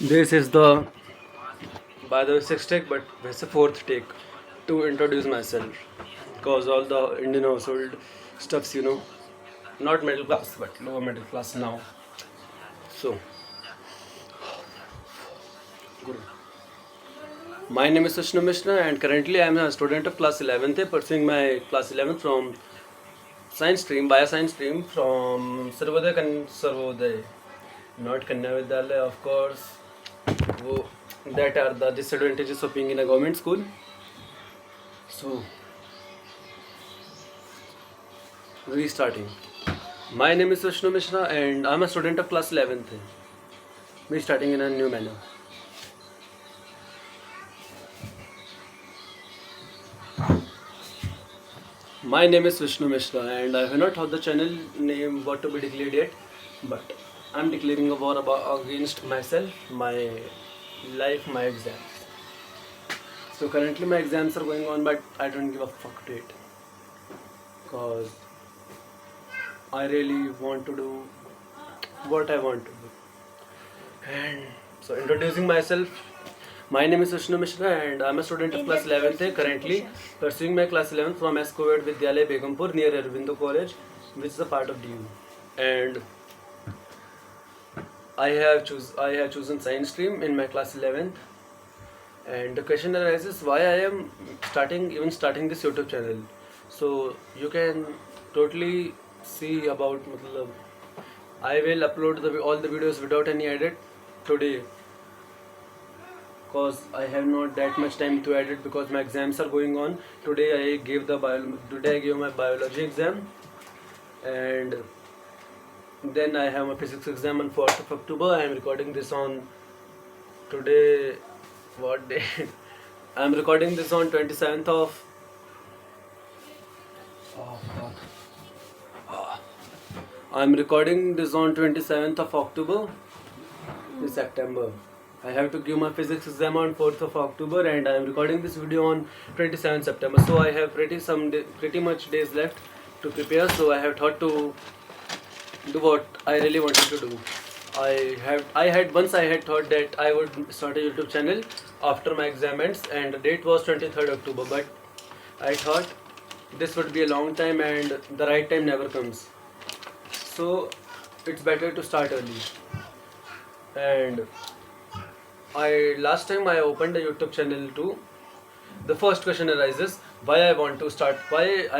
This is the, by the way, sixth take, but it's the fourth take to introduce myself. Because all the Indian household stuffs, not middle class, but lower middle class now. So, Guru. My name is Sushna Mishra, and currently I am a student of class 11th, pursuing my class 11th from science stream, bioscience stream from Sarvodaya, not Kanya Vidyalaya, of course. That are the disadvantages of being in a government school. So, restarting. My name is Vishnu Mishra and I'm a student of class 11th. We starting in a new manner. My name is Vishnu Mishra and I have not heard the channel name what to be declared yet, but I'm declaring a war against myself, my life, my exams. So currently my exams are going on, but I don't give a fuck to it, cause I really want to do what I want to do. And so introducing myself, my name is Vishnu Mishra and I'm a student of class 11th, currently pursuing my class 11th from S. Kovid Vidyalaya Begumpur near Aurobindo College, which is a part of DU. And I have chosen science stream in my class 11th. And the question arises why I am starting this YouTube channel. So you can totally see about I will upload all the videos without any edit today, because I have not that much time to edit because my exams are going on. Today I gave my biology exam, and then I have my physics exam on 4th of October. I am recording this on today. What day? I am recording this on 27th of. Oh fuck. I am recording this on 27th of October. This September. I have to give my physics exam on 4th of October, and I am recording this video on 27th September. So I have pretty much days left to prepare. So I have thought to do what I really wanted to do. I had thought that I would start a YouTube channel after my exam ends, and the date was 23rd October. But I thought this would be a long time, and the right time never comes. So it's better to start early. And last time I opened a YouTube channel too. The first question arises why I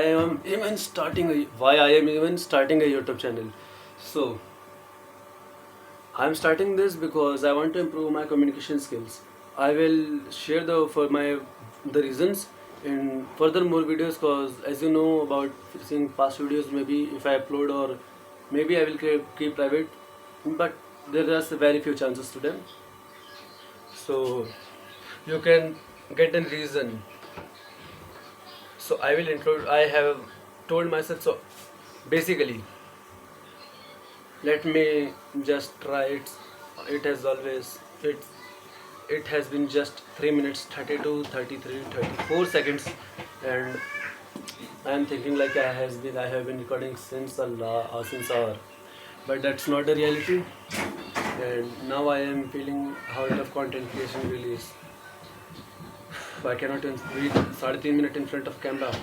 am even starting a YouTube channel. So I'm starting this because I want to improve my communication skills. I will share the reasons in further more videos, because as you know about seeing past videos, maybe if I upload or maybe I will keep private, but there are very few chances to them. So you can get a reason. So I have told myself, so basically let me just try it. It has been just 3 minutes 32 33 34 seconds, and I am thinking like I have been recording since hour, but that's not the reality. And now I am feeling how tough content creation really is. I cannot read 3 minutes in front of camera.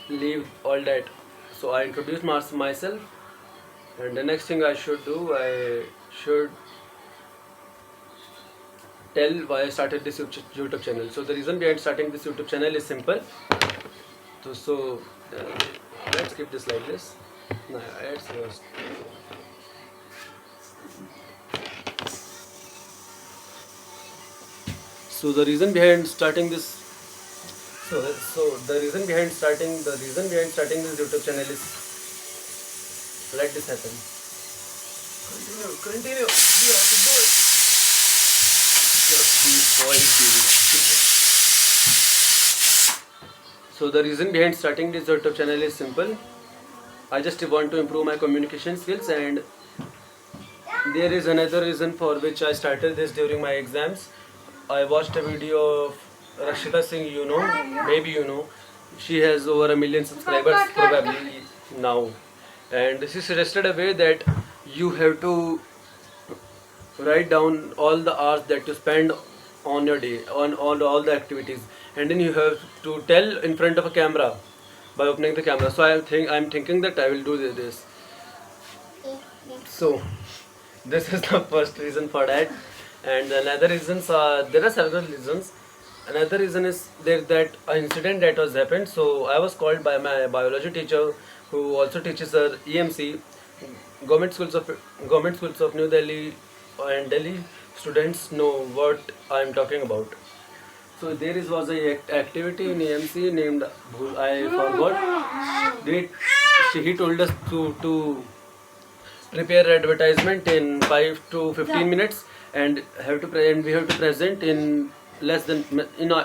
Leave all that. So I introduced myself, and the next thing I should do, I should tell why I started this YouTube channel. So the reason behind starting this YouTube channel is simple. So let's keep this like this. No, ads first. So the reason behind starting this the reason behind starting this YouTube channel is, let this happen. Continue. You have to do it. So the reason behind starting this YouTube channel is simple. I just want to improve my communication skills, and there is another reason for which I started this during my exams. I watched a video of Rakshita Singh, maybe you know. She has over 1 million subscribers probably now, and she suggested a way that you have to write down all the hours that you spend on your day, on all the activities, and then you have to tell in front of a camera by opening the camera. So I'm thinking that I will do this. So this is the first reason for that, and another reasons are, there are several reasons. Another reason is there that an incident that was happened. So I was called by my biology teacher, who also teaches our EMC, government schools of New Delhi, and Delhi students know what I am talking about. So there was a activity in EMC named, I forgot. He told us to prepare advertisement in 5 to 15 minutes, and we have to present in less than,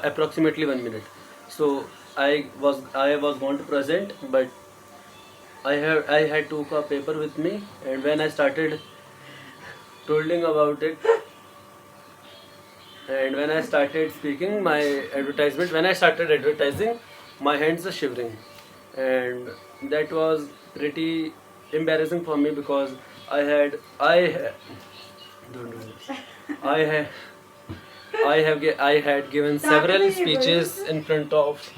approximately 1 minute. So I was going to present, but I had took a paper with me, and when I started telling about it, and when I started speaking my advertisement, when I started advertising, my hands are shivering, and that was pretty embarrassing for me, because don't do this. I had given several speeches in front of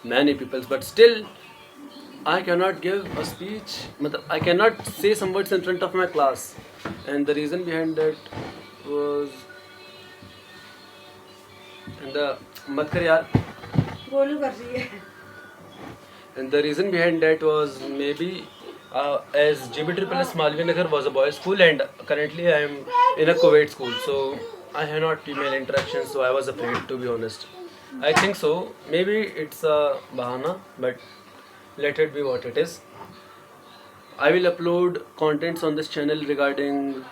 many people, but still I cannot give a speech. I cannot say some words in front of my class, and the reason behind that was, and the मत कर यार. गोलू कर रही है. And the reason behind that was maybe as GB++ Malvi Nagar was a boys' school, and currently I am in a co-ed school, so I have not female interaction, so I was afraid, to be honest. I think so. Maybe it's a bahana, but let it be what it is. I will upload contents on this channel regarding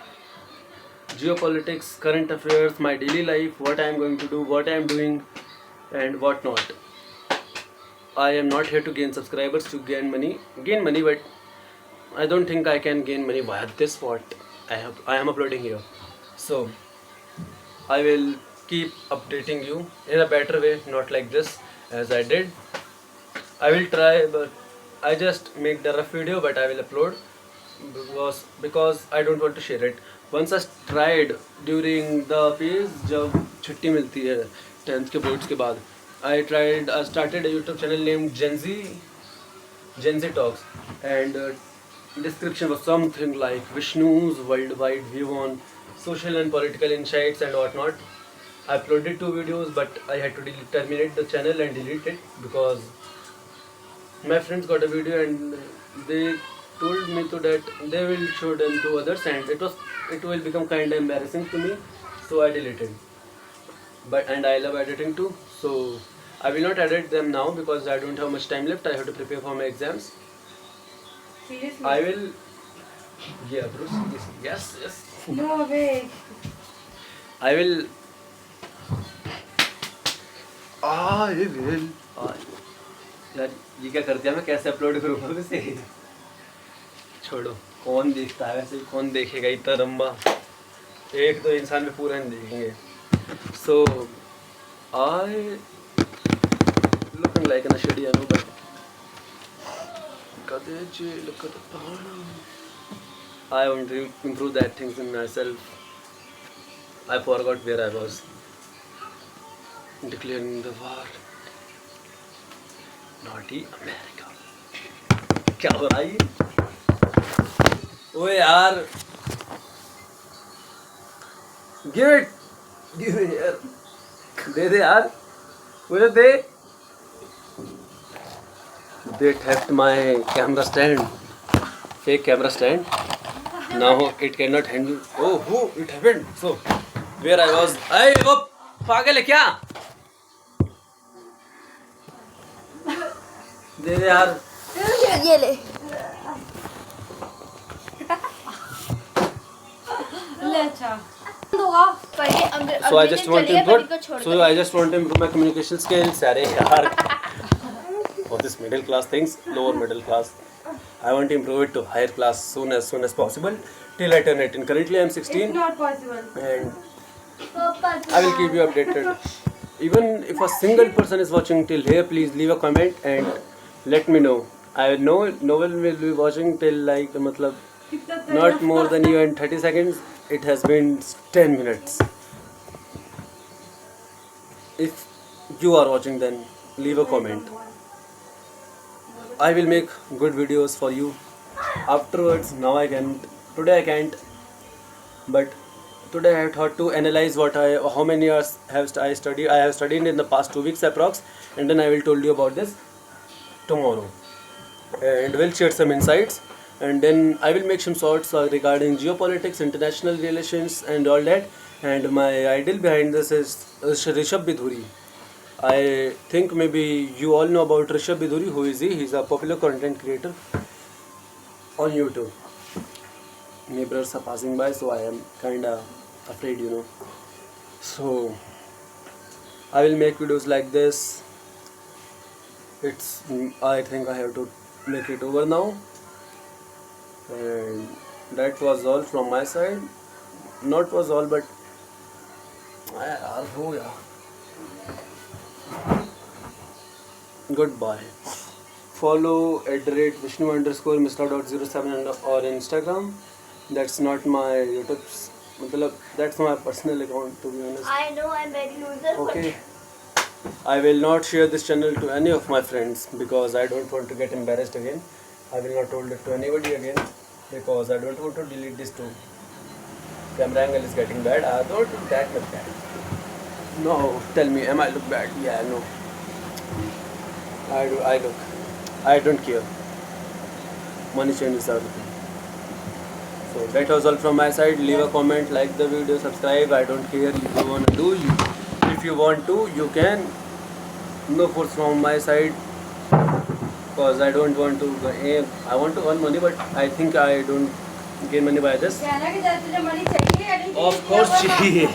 geopolitics, current affairs, my daily life, what I am going to do, what I am doing, and what not. I am not here to gain subscribers, to gain money, but I don't think I can gain money via this what I am uploading here. So I will keep updating you in a better way, not like this as I did. I will try, but I just make the rough video, but I will upload because I don't want to share it. Once I tried during the phase जब छुट्टी मिलती है 10th के boards के बाद, I started a YouTube channel named Gen Z Talks, and description was something like Vishnu's worldwide view on social and political insights and whatnot. I uploaded 2 videos, but I had to terminate the channel and delete it because my friends got a video and they told me that they will show them to others, and it will become kind of embarrassing to me, so I deleted. And I love editing too, so I will not edit them now because I don't have much time left. I have to prepare for my exams. Seriously? I will. Yeah, Bruce. Yes. No way. I will. I will. यार ये क्या कर दिया, मैं कैसे upload करूँगा उसे? छोड़ो, कौन देखता है वैसे, कौन देखेगा इतना लंबा, 1-2 इंसान में पूरा नहीं देखेंगे. So I looking like an shitty, I know, but look at the I want to improve that things in myself. I forgot where I was. Declaring the war. Naughty America. क्या हो रहा है? ओए यार, give it यार, दे यार, मुझे दे. They theft my camera stand, fake camera stand. Now it cannot handle. Oh, it happened. So where I was, वो पागल है क्या? दे यार. ये ले. ले अच्छा. So I just want to improve my communication skills. अरे यार, for this middle class things, lower middle class, I want to improve it to higher class soon as possible till I turn 18. Currently I am 16. It's not possible. And I will keep you updated. Even if a single person is watching till here, please leave a comment and let me know. I know no one will be watching till like not more than even 30 seconds. it has been 10 minutes. If you are watching, then leave a comment. I will make good videos for you afterwards. Now I can't. Today I can't. But today I thought to analyze how many years have I studied. I have studied in the past 2 weeks approx, and then I will tell you about this tomorrow, and will share some insights, and then I will make some thoughts regarding geopolitics, international relations, and all that. And my idol behind this is Rishabh Bidhuri. I think maybe you all know about Rishabh Bidhuri. Who is he? He's a popular content creator on YouTube. Neighbors are passing by, so I am kinda afraid, you know. So I will make videos like this. I think I have to make it over now. And that was all from my side. Not was all, but goodbye. Follow @Vishnu_Mr.07 or Instagram. That's not my YouTube. That's my personal account, to be honest. I know I'm very loser. Okay. I will not share this channel to any of my friends because I don't want to get embarrassed again. I will not hold it to anybody again because I don't want to delete this too. Camera angle is getting bad. I don't look that much bad. No, tell me, am I look bad? Yeah, no. I look. I don't care. Money changes everything. So that was all from my side. Leave a comment, like the video, subscribe. I don't care if you want to do. If you want to, you can. No force from my side because I don't want to. I want to earn money, but I think I don't gain money by this. कहना कि तुझे money चाहिए या नहीं Of course, चाहिए.